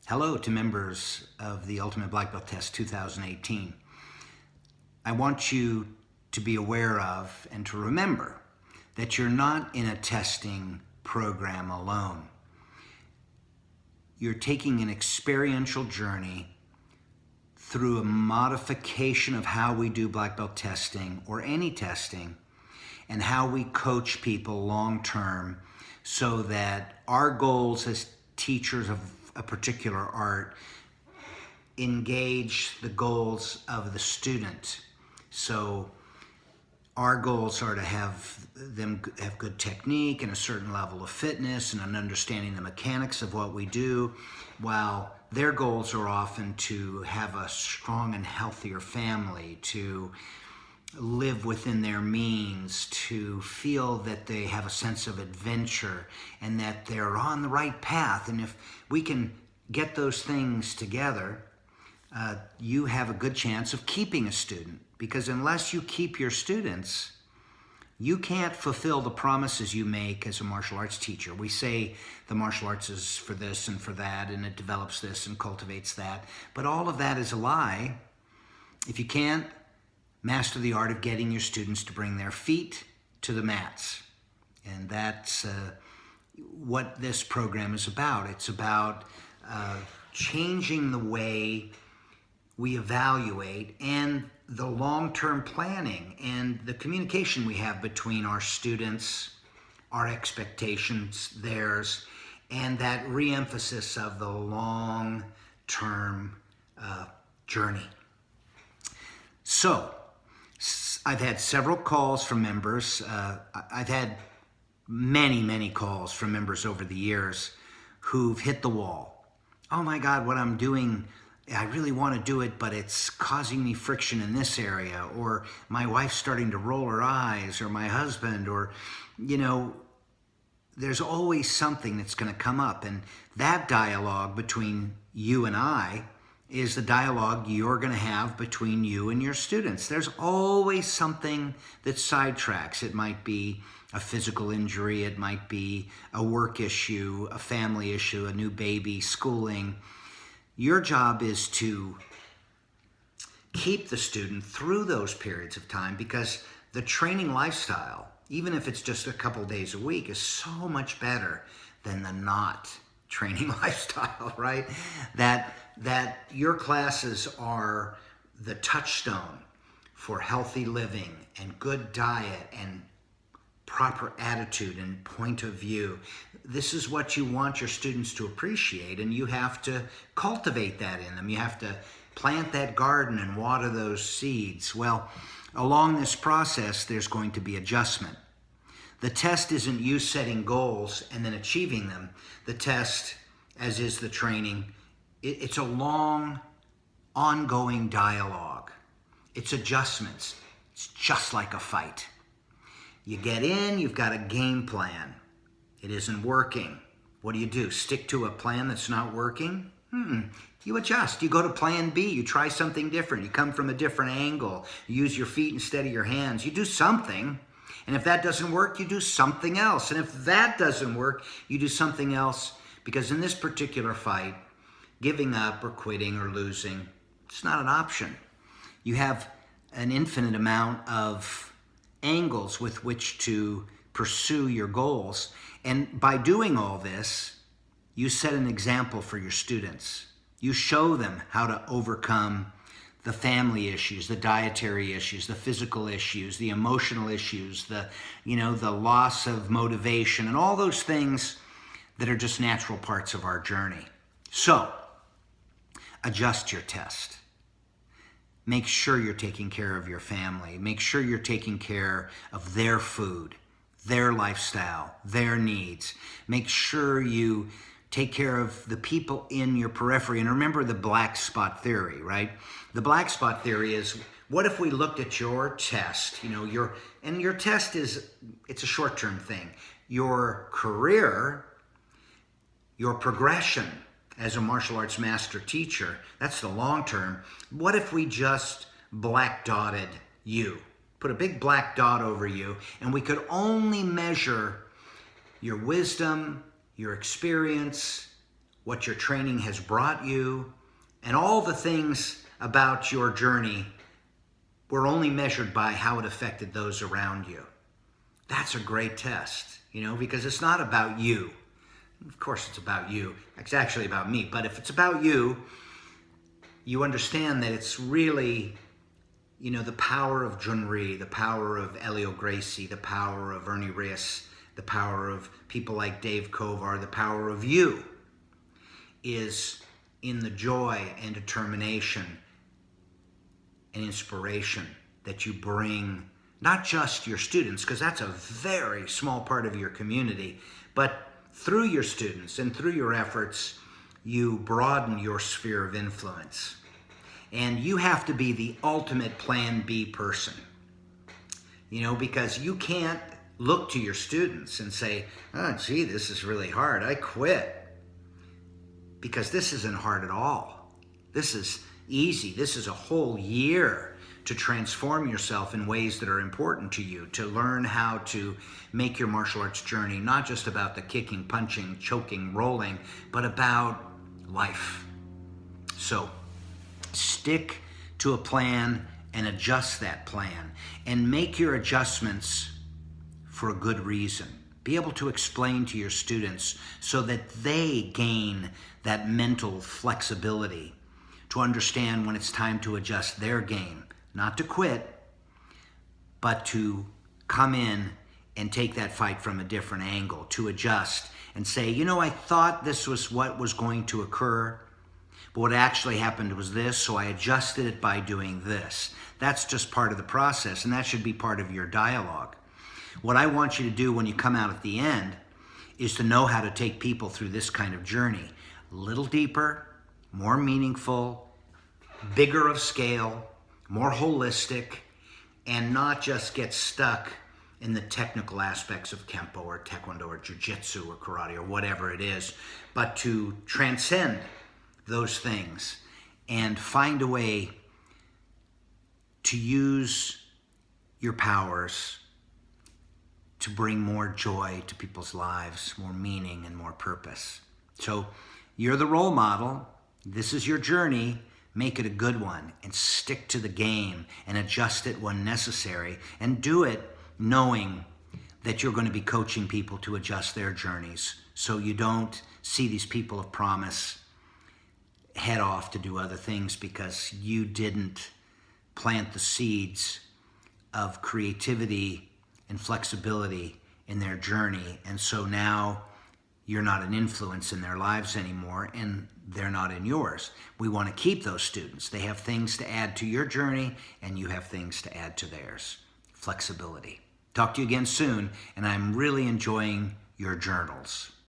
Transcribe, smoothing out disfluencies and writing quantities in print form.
Hello to members of the Ultimate Black Belt Test 2018. I want you to be aware of and to remember that you're not in a testing program alone. You're taking an experiential journey through a modification of how we do black belt testing or any testing and how we coach people long term so that our goals as teachers of a particular art engage the goals of the student. So our goals are to have them have good technique and a certain level of fitness and an understanding the mechanics of what we do, while their goals are often to have a strong and healthier family, to live within their means, to feel that they have a sense of adventure and that they're on the right path. And if we can get those things together, you have a good chance of keeping a student, because unless you keep your students, you can't fulfill the promises you make as a martial arts teacher. We say the martial arts is for this and for that, and it develops this and cultivates that, but all of that is a lie if you can't master the art of getting your students to bring their feet to the mats. And that's what this program is about. It's about changing the way we evaluate and the long-term planning and the communication we have between our students, our expectations, theirs, and that re-emphasis of the long-term journey. So, I've had several calls from members. I've had many calls from members over the years who've hit the wall. Oh my God, what I'm doing, I really want to do it, but it's causing me friction in this area, or my wife's starting to roll her eyes, or my husband, or, there's always something that's going to come up. And that dialogue between you and I is the dialogue you're going to have between you and your students. There's always something that sidetracks. It might be a physical injury, it might be a work issue, a family issue, a new baby, schooling. Your job is to keep the student through those periods of time, because the training lifestyle, even if it's just a couple days a week, is so much better than the not training lifestyle, right? That your classes are the touchstone for healthy living and good diet and proper attitude and point of view. This is what you want your students to appreciate, and you have to cultivate that in them. You have to plant that garden and water those seeds. Well, along this process, there's going to be adjustment. The test isn't you setting goals and then achieving them. The test, as is the training, it's a long, ongoing dialogue. It's adjustments. It's just like a fight. You get in, you've got a game plan. It isn't working. What do? Stick to a plan that's not working? You adjust. You go to plan B. You try something different. You come from a different angle. You use your feet instead of your hands. You do something. And if that doesn't work, you do something else. And if that doesn't work, you do something else. Because in this particular fight, giving up or quitting or losing, it's not an option. You have an infinite amount of angles with which to pursue your goals. And by doing all this, you set an example for your students. You show them how to overcome the family issues, the dietary issues, the physical issues, the emotional issues, the loss of motivation, and all those things that are just natural parts of our journey. So, adjust your test. Make sure you're taking care of your family. Make sure you're taking care of their food, their lifestyle, their needs. Make sure you take care of the people in your periphery. And remember the black spot theory, right? The black spot theory is, what if we looked at your test? Your test it's a short-term thing. Your career, your progression as a martial arts master teacher, that's the long term. What if we just black dotted you? Put a big black dot over you, and we could only measure your wisdom, your experience, what your training has brought you, and all the things about your journey were only measured by how it affected those around you. That's a great test, because it's not about you. Of course it's about you. It's actually about me. But if it's about you, you understand that it's really, the power of Junri, the power of Elio Gracie, the power of Ernie Reyes, the power of people like Dave Kovar, the power of you is in the joy and determination and inspiration that you bring, not just your students, because that's a very small part of your community, but through your students and through your efforts, you broaden your sphere of influence. And you have to be the ultimate Plan B person, because you can't look to your students and say, oh, gee, this is really hard. I quit. Because this isn't hard at all. This is easy. This is a whole year to transform yourself in ways that are important to you, to learn how to make your martial arts journey not just about the kicking, punching, choking, rolling, but about life. So stick to a plan and adjust that plan, and make your adjustments for a good reason. Be able to explain to your students so that they gain that mental flexibility to understand when it's time to adjust their game. Not to quit, but to come in and take that fight from a different angle, to adjust and say, I thought this was what was going to occur, but what actually happened was this, so I adjusted it by doing this. That's just part of the process, and that should be part of your dialogue. What I want you to do when you come out at the end is to know how to take people through this kind of journey. A little deeper, more meaningful, bigger of scale, more holistic, and not just get stuck in the technical aspects of Kempo or Taekwondo or jiu-jitsu or karate or whatever it is, but to transcend those things and find a way to use your powers to bring more joy to people's lives, more meaning and more purpose. So you're the role model. This is your journey. Make it a good one and stick to the game and adjust it when necessary, and do it knowing that you're going to be coaching people to adjust their journeys, so you don't see these people of promise head off to do other things because you didn't plant the seeds of creativity and flexibility in their journey. And so now you're not an influence in their lives anymore, and they're not in yours. We want to keep those students. They have things to add to your journey, and you have things to add to theirs. Flexibility. Talk to you again soon, and I'm really enjoying your journals.